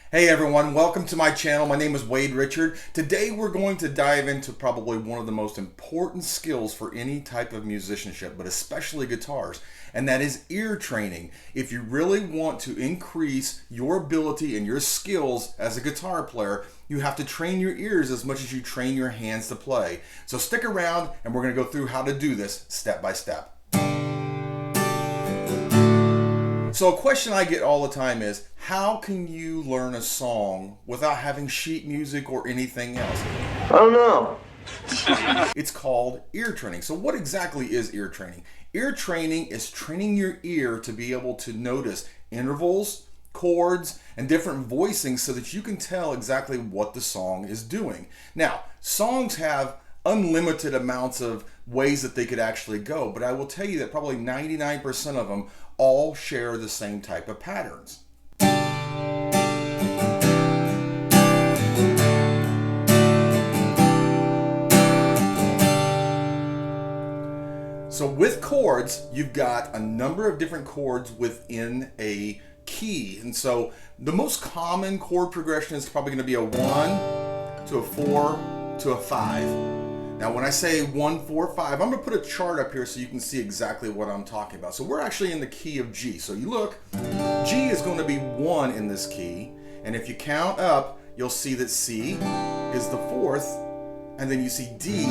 Hey everyone, welcome to my channel. My name is Wade Richard. Today we're going to dive into probably one of the most important skills for any type of musicianship, but especially guitars, and that is ear training. If you really want to increase your ability and your skills as a guitar player, you have to train your ears as much as you train your hands to play. So stick around and we're going to go through how to do this step by step. So a question I get all the time is, how can you learn a song without having sheet music or anything else? I don't know. It's called ear training. So what exactly is ear training? Ear training is training your ear to be able to notice intervals, chords, and different voicings so that you can tell exactly what the song is doing. Now, songs have unlimited amounts of ways that they could actually go, but I will tell you that probably 99% of them all share the same type of patterns. So with chords, you've got a number of different chords within a key. And so the most common chord progression is probably going to be a 1 to a 4 to a 5. Now when I say 1, 4, 5, I'm going to put a chart up here so you can see exactly what I'm talking about. So we're actually in the key of G. So you look, G is going to be 1 in this key. And if you count up, you'll see that C is the 4th, and then you see D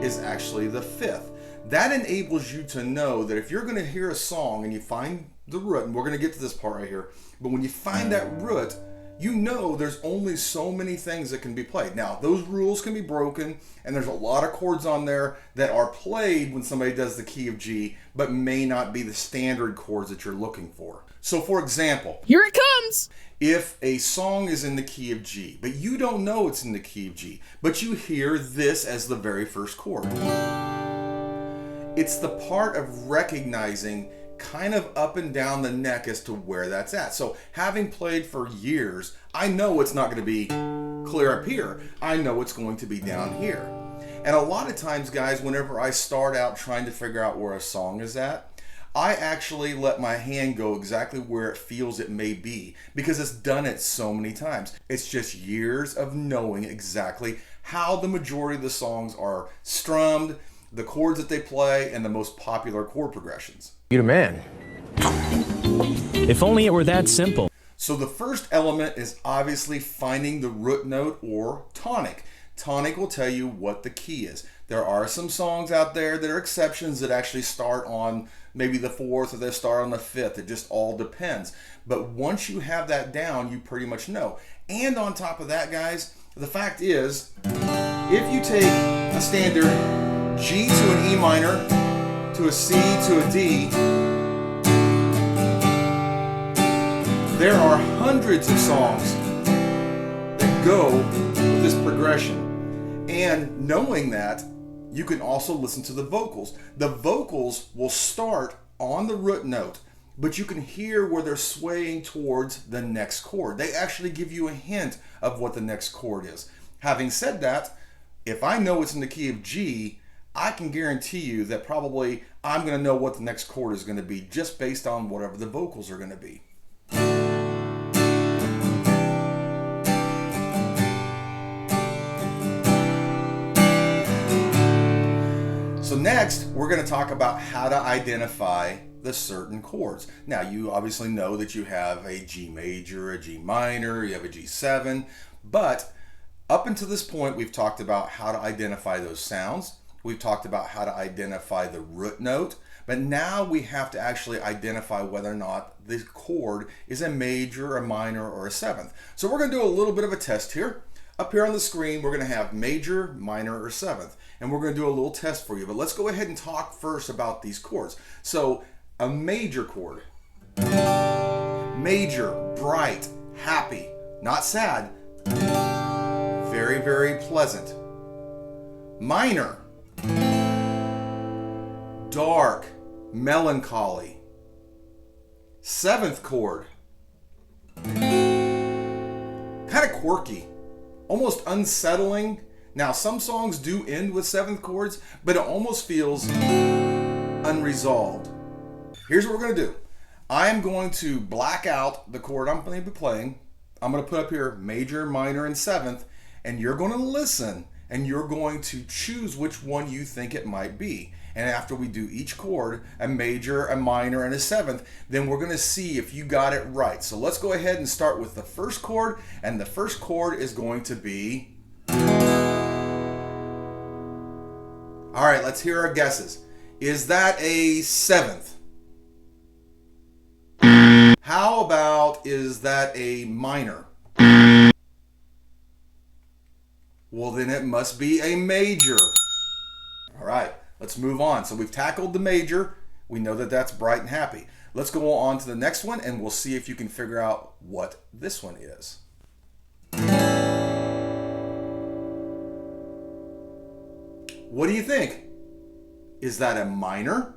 is actually the 5th. That enables you to know that if you're going to hear a song and you find the root, and we're going to get to this part right here, but when you find that root, you know there's only so many things that can be played. Now, those rules can be broken, and there's a lot of chords on there that are played when somebody does the key of G, but may not be the standard chords that you're looking for. So for example, here it comes. If a song is in the key of G, but you don't know it's in the key of G, but you hear this as the very first chord, it's the part of recognizing kind of up and down the neck as to where that's at. So having played for years, I know it's not going to be clear up here. I know it's going to be down here. And a lot of times, guys, whenever I start out trying to figure out where a song is at, I actually let my hand go exactly where it feels it may be because it's done it so many times. It's just years of knowing exactly how the majority of the songs are strummed, the chords that they play, and the most popular chord progressions. You the man. If only it were that simple. So the first element is obviously finding the root note or tonic. Tonic will tell you what the key is. There are some songs out there that are exceptions that actually start on maybe the 4th or they start on the 5th. It just all depends. But once you have that down, you pretty much know. And on top of that, guys, the fact is, if you take a standard G to an E minor, to a C to a D, there are hundreds of songs that go with this progression. And knowing that, you can also listen to the vocals. The vocals will start on the root note, but you can hear where they're swaying towards the next chord. They actually give you a hint of what the next chord is. Having said that, if I know it's in the key of G, I can guarantee you that probably I'm going to know what the next chord is going to be just based on whatever the vocals are going to be. So next, we're going to talk about how to identify the certain chords. Now, you obviously know that you have a G major, a G minor, you have a G7, but up until this point, we've talked about how to identify those sounds. We've talked about how to identify the root note, but now we have to actually identify whether or not the chord is a major, a minor, or a 7th. So we're going to do a little bit of a test here. Up here on the screen, we're going to have major, minor, or 7th, and we're going to do a little test for you. But let's go ahead and talk first about these chords. So a major chord, major, bright, happy, not sad, very, very pleasant. Minor, dark, melancholy. 7th chord, kind of quirky, almost unsettling. Now, some songs do end with 7th chords, but it almost feels unresolved. Here's what we're going to do. I am going to black out the chord I'm going to be playing. I'm going to put up here major, minor, and seventh, and you're going to listen and you're going to choose which one you think it might be. And after we do each chord, a major, a minor, and a seventh, then we're going to see if you got it right. So let's go ahead and start with the first chord, and the first chord is going to be... All right, let's hear our guesses. Is that a seventh? How about, is that a minor? Well, then it must be a major. All right, let's move on. So we've tackled the major. We know that that's bright and happy. Let's go on to the next one, and we'll see if you can figure out what this one is. What do you think? Is that a minor?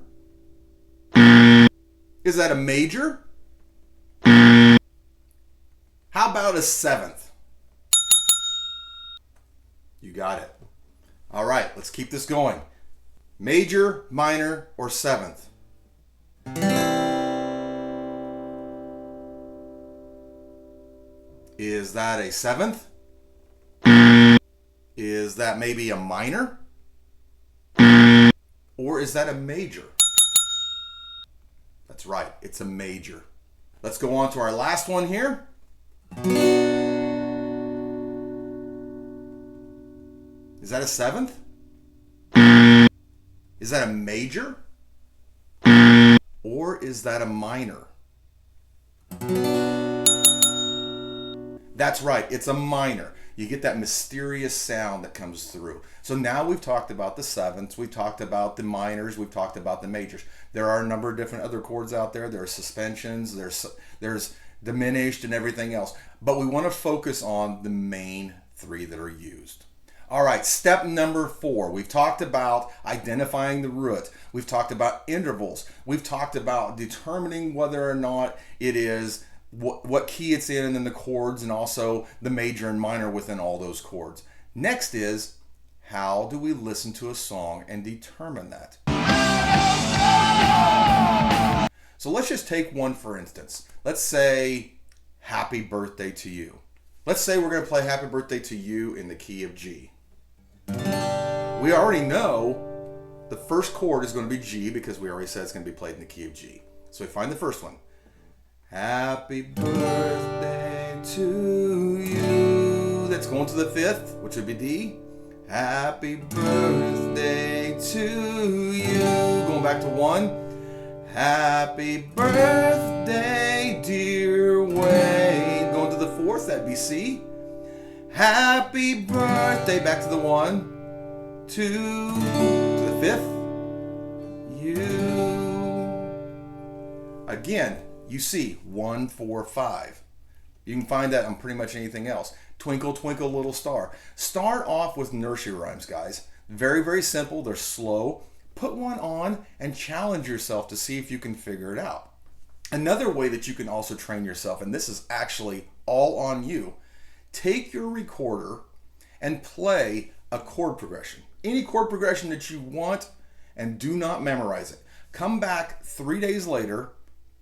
Is that a major? How about a seventh? You got it. All right, let's keep this going. Major, minor, or seventh? Is that a seventh? Is that maybe a minor? Or is that a major? That's right, it's a major. Let's go on to our last one here. Is that a seventh? Is that a major? Or is that a minor? That's right, it's a minor. You get that mysterious sound that comes through. So now we've talked about the sevenths, we've talked about the minors, we've talked about the majors. There are a number of different other chords out there. There are suspensions, there's diminished and everything else. But we want to focus on the main three that are used. All right, step number 4. We've talked about identifying the root. We've talked about intervals. We've talked about determining whether or not it is what key it's in, and then the chords, and also the major and minor within all those chords. Next is, how do we listen to a song and determine that? So let's just take one for instance. Let's say Happy Birthday to You. Let's say we're going to play Happy Birthday to You in the key of G. We already know the first chord is going to be G because we already said it's going to be played in the key of G. So we find the first one. Happy birthday to you. That's going to the 5th, which would be D. Happy birthday to you. Going back to 1. Happy birthday, dear Wade. Going to the 4th, that'd be C. Happy birthday, back to the 1. 2 to the 5th. You. Again, you see 1, 4, 5. You can find that on pretty much anything else. Twinkle, twinkle, little star. Start off with nursery rhymes, guys. Very, very simple. They're slow. Put one on and challenge yourself to see if you can figure it out. Another way that you can also train yourself, and this is actually all on you, take your recorder and play a chord progression. Any chord progression that you want, and do not memorize it. Come back 3 days later.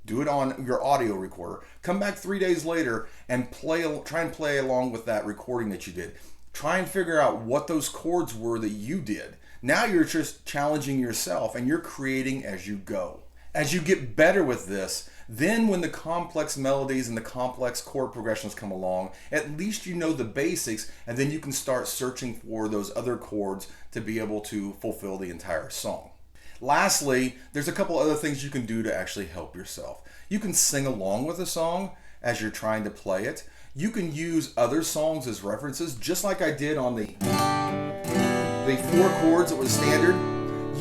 Do it on your audio recorder. Come back 3 days later and try and play along with that recording that you did. Try and figure out what those chords were that you did. Now you're just challenging yourself and you're creating as you go. As you get better with this, then when the complex melodies and the complex chord progressions come along, at least you know the basics, and then you can start searching for those other chords to be able to fulfill the entire song. Lastly, there's a couple other things you can do to actually help yourself. You can sing along with a song as you're trying to play it. You can use other songs as references, just like I did on the 4 chords that was standard.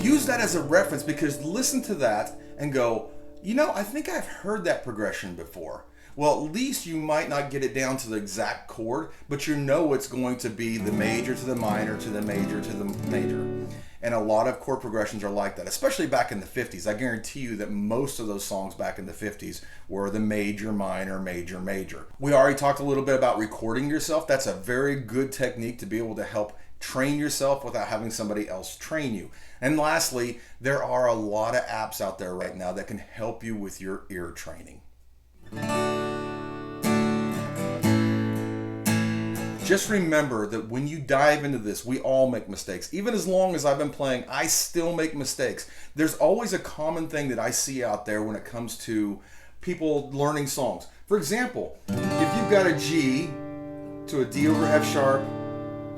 Use that as a reference, because listen to that and go, you know, I think I've heard that progression before. Well, at least you might not get it down to the exact chord, but you know it's going to be the major to the minor to the major to the major. And a lot of chord progressions are like that, especially back in the 50s. I guarantee you that most of those songs back in the 50s were the major, minor, major, major. We already talked a little bit about recording yourself. That's a very good technique to be able to help train yourself without having somebody else train you. And lastly, there are a lot of apps out there right now that can help you with your ear training. just remember that when you dive into this, we all make mistakes. Even as long as I've been playing, I still make mistakes. There's always a common thing that I see out there when it comes to people learning songs. For example, if you've got a G to a D over F sharp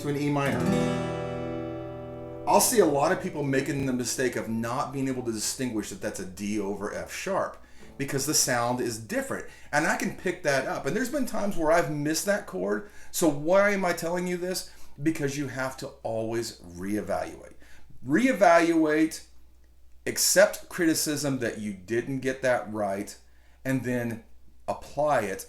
to an E minor, I'll see a lot of people making the mistake of not being able to distinguish that that's a D over F sharp because the sound is different. And I can pick that up. And there's been times where I've missed that chord. So why am I telling you this? Because you have to always reevaluate. Reevaluate, accept criticism that you didn't get that right, and then apply it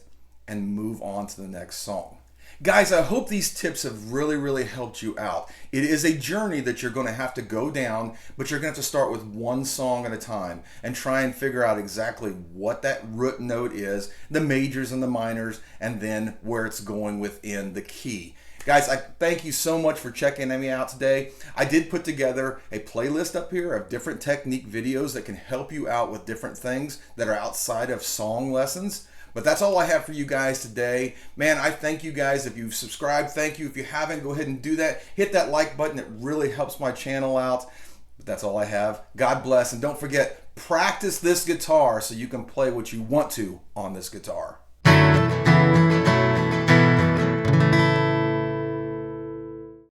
and move on to the next song. Guys, I hope these tips have really helped you out. It is a journey that you're going to have to go down, but you're going to have to start with one song at a time and try and figure out exactly what that root note is, the majors and the minors, and then where it's going within the key. Guys, I thank you so much for checking me out today. I did put together a playlist up here of different technique videos that can help you out with different things that are outside of song lessons. But that's all I have for you guys today. Man, I thank you guys. If you've subscribed, thank you. If you haven't, go ahead and do that. Hit that like button. It really helps my channel out. But that's all I have. God bless. And don't forget, practice this guitar so you can play what you want to on this guitar.